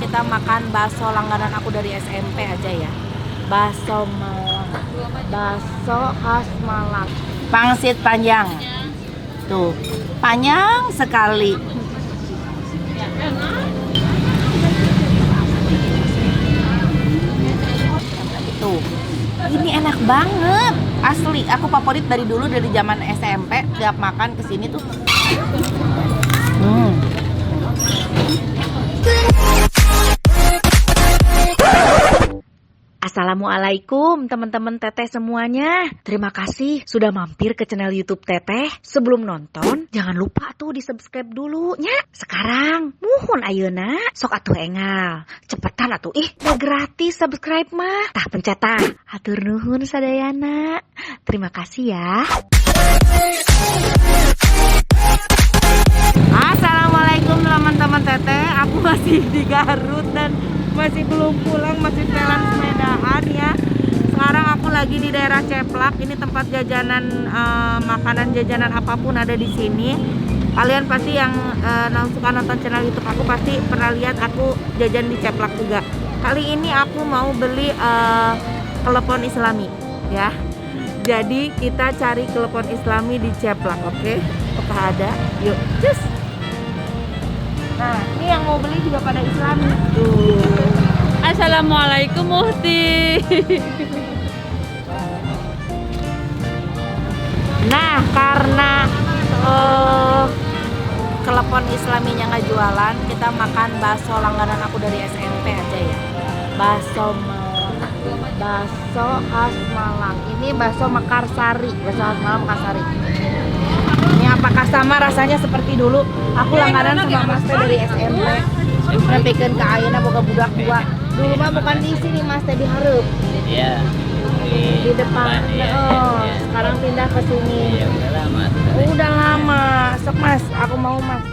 kita makan bakso langganan aku dari SMP aja ya. Bakso Malang. Bakso khas Malang. Pangsit panjang. Tuh, panjang sekali. Tuh, ini enak banget. Asli, aku favorit dari dulu, dari zaman SMP. Tiap makan kesini tuh. Assalamualaikum teman-teman Teteh semuanya. Terima kasih sudah mampir ke channel YouTube Teteh. Sebelum nonton, jangan lupa tuh di subscribe dulu nya. Sekarang, muhun ayeuna, sok atuh engal. Cepetan atuh, udah gratis subscribe mah. Tah pencet tah. Hatur nuhun sadayana. Terima kasih ya. Assalamualaikum teman-teman Teteh. Aku masih di Garut dan masih belum pulang, masih freelance sepedaan ya. Sekarang aku lagi di daerah Ceplak. Ini tempat jajanan, makanan jajanan apapun ada di sini. Kalian pasti yang suka nonton channel YouTube aku pasti pernah lihat aku jajan di Ceplak juga. Kali ini aku mau beli klepon Islami ya. Jadi kita cari klepon Islami di Ceplak, oke? Apakah ada? Yuk, cus. Nah, ini yang mau beli juga pada Islami. Tuh. Assalamualaikum Muhti. Nah, karena klepon Islaminya nggak jualan, kita makan bakso langganan aku dari SMP aja ya. Bakso Malang. Bakso khas Malang. Ini bakso Mekarsari. Bakso khas Malang Mekarsari. Ini apakah sama rasanya seperti dulu? Aku langganan sama Mas Teh dari SMP. Nepikeun ke ayeuna boga budak tua. Dulu mah bukan di sini Mas Teh, di Hareup. Iya. Di depan. Iya, Oh, iya. sekarang pindah ke sini. Iya, udah lama. Udah lama. Sok Mas, aku mau Mas.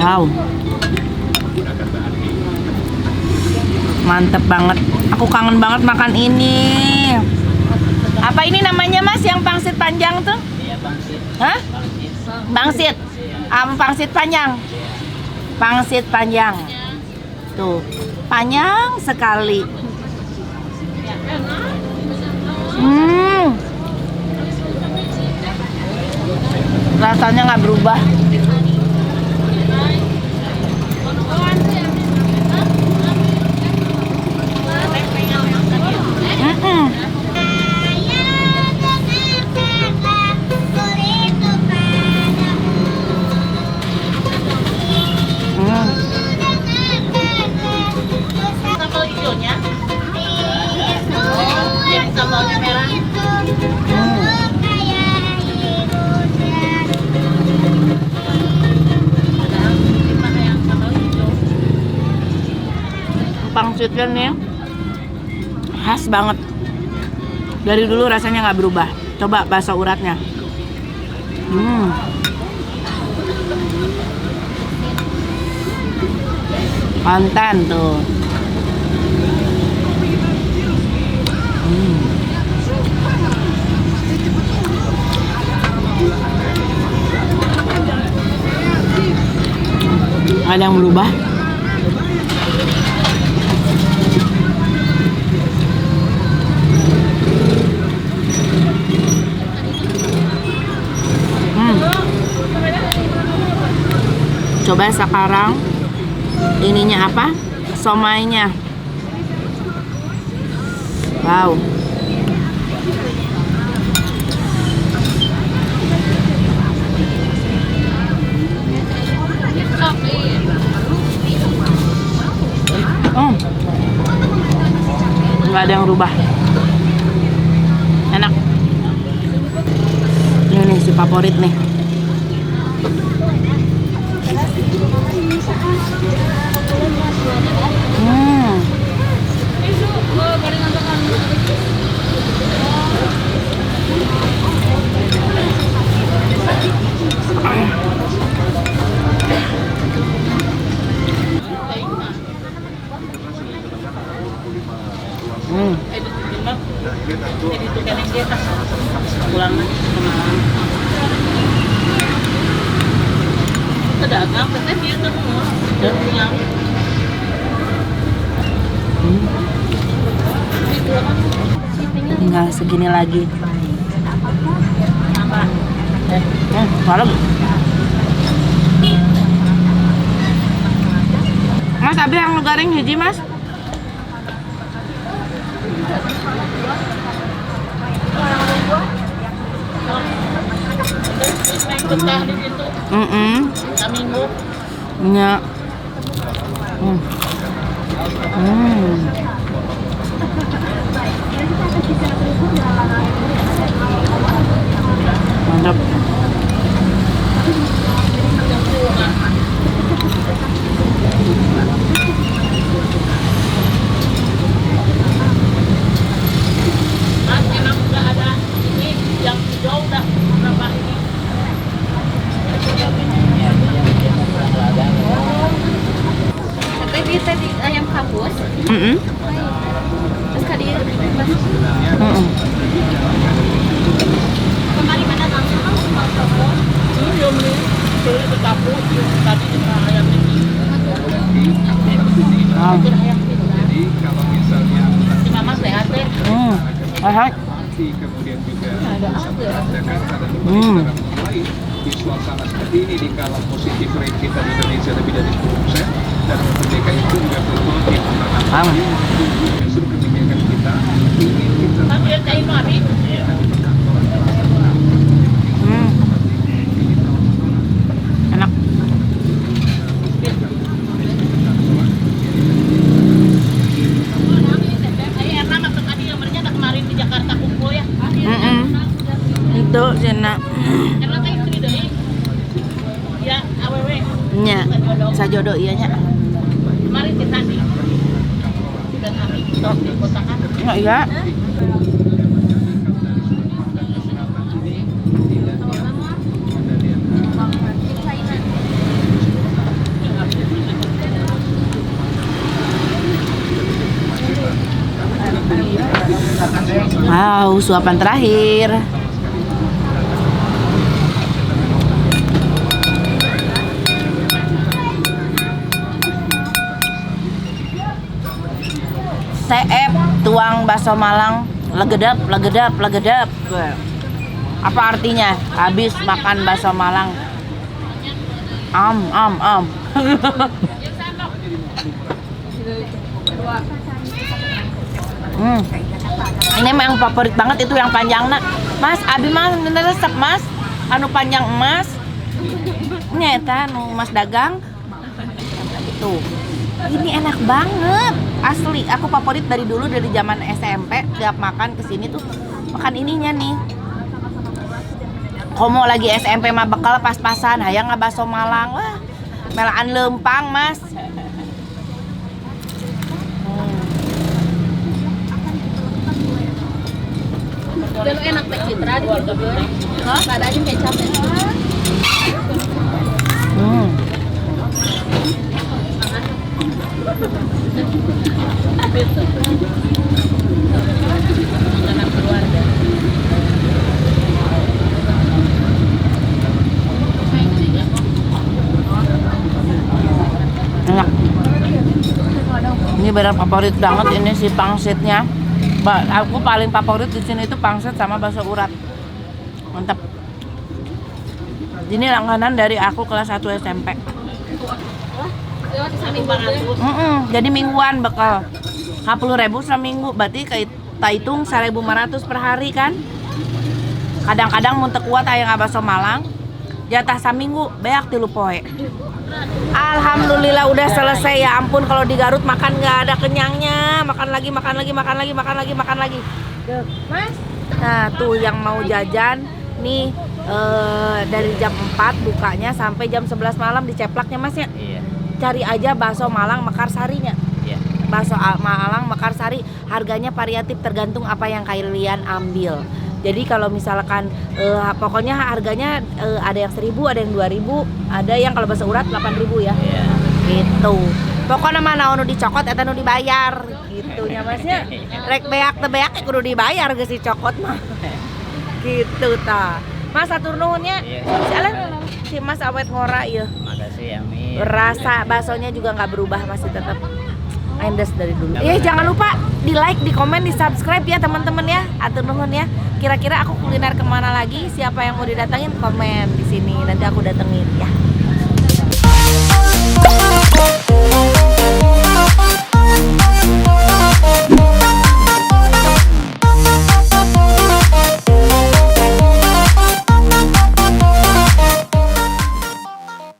Wow, mantep banget. Aku kangen banget makan ini. Apa ini namanya Mas yang pangsit panjang tuh? Iya, pangsit. Hah? Pangsit. Pangsit panjang. Pangsit panjang. Tuh, panjang sekali. Rasanya nggak berubah. Sambal hijaunya. Yang sambalnya merah. Pangsitnya nih khas banget. Dari dulu rasanya nggak berubah. Coba bakso uratnya. Konten tuh. Ada yang berubah. Coba sekarang ininya apa? Somainya. Wow. Nggak ada yang rubah. Enak. Ini nih. si favorit nih. Pulang lagi ke Malang. Pedagang, katanya dia semua dan punya. Tinggal segini lagi. Malam. Mas, abi yang lu garing hiji, Mas? Betah di situ. Seminggu. Nya. Mantap. Mas, emang udah ada ini yang jauh dah berapa ini? Tapi tadi ayam kampus, terus kali kemarin mana langsung Dia beli ke Kapu, tadi cuma ayam ini. Ayam ini. Si Mama sehat deh. Sehat. Kemudian juga di suasana seperti ini di kala positif rate kita di Indonesia lebih dari 10% dan mereka itu juga berkontribusi untuk justru kebijakan kita ingin kita Tapi dia kayak mami. Enak. Ayah Erna maksud tadi yang mereka kemarin di Jakarta kumpul ya. Itu Cina. Erna teh istri deh. Ya, aww. Nya. Sajodo iya nya. Kemarin di tadi. Dan kami di kota kan. Enggak iya. Wow, suapan terakhir. CF tuang bakso Malang legedap, legedap, legedap. Apa artinya? Habis makan bakso Malang. Am. Ini memang favorit banget itu yang panjangnya. Mas, abi mah resep Mas. Anu panjang emas. Nyata anu Mas dagang. Tuh. Ini enak banget. Asli, aku favorit dari dulu dari zaman SMP. Tiap makan kesini tuh makan ininya nih. Komo lagi SMP mah bekal pas-pasan, hayang bakso Malang. Wah, melaan lempang, Mas. Dulu enak teh Citra di situ gue. Ada aja kecap ya. Anak keluarga. Enak. Ini benar favorit banget ini si pangsitnya. Aku paling favorit di sini itu pangsit sama bakso urat. Mantap. Ini langganan dari aku kelas 1 SMP. Jadi mingguan bakal 10.000 seminggu, berarti kita hitung 1.500 per hari kan. Kadang-kadang mun teu kuat aya bakso Malang, jatah saminggu beak 3 poe. Alhamdulillah udah selesai. Ya ampun, kalau di Garut makan nggak ada kenyangnya. Makan lagi. Tuh, Mas. Nah, tuh yang mau jajan nih dari jam 4 bukanya sampai jam 11 malam di Ceplaknya Mas ya. Iya. Cari aja bakso Malang Mekarsarinya. Iya. Bakso Malang Mekarsari, harganya variatif tergantung apa yang kalian ambil. Jadi kalau misalkan pokoknya harganya ada yang 1.000, ada yang 2.000, ada yang kalau bakso urat 8.000 ya. Iya. Gitu. Pokoknya mana nu dicokot eta nu dibayar gitu nya Masnya. Rek beak teh beak kudu dibayar geus si cokot mah. Gitu tah. Mas atur nuhun nya. Iya. Si Mas awet ngora ieu. Makasih Amin. Rasa baksonya juga nggak berubah, masih tetap endes dari dulu. Jangan lupa di like, di komen, di subscribe ya teman-teman ya. Atur nuhun ya. Kira-kira aku kuliner kemana lagi? Siapa yang mau didatangin komen di sini. Nanti aku datengin ya.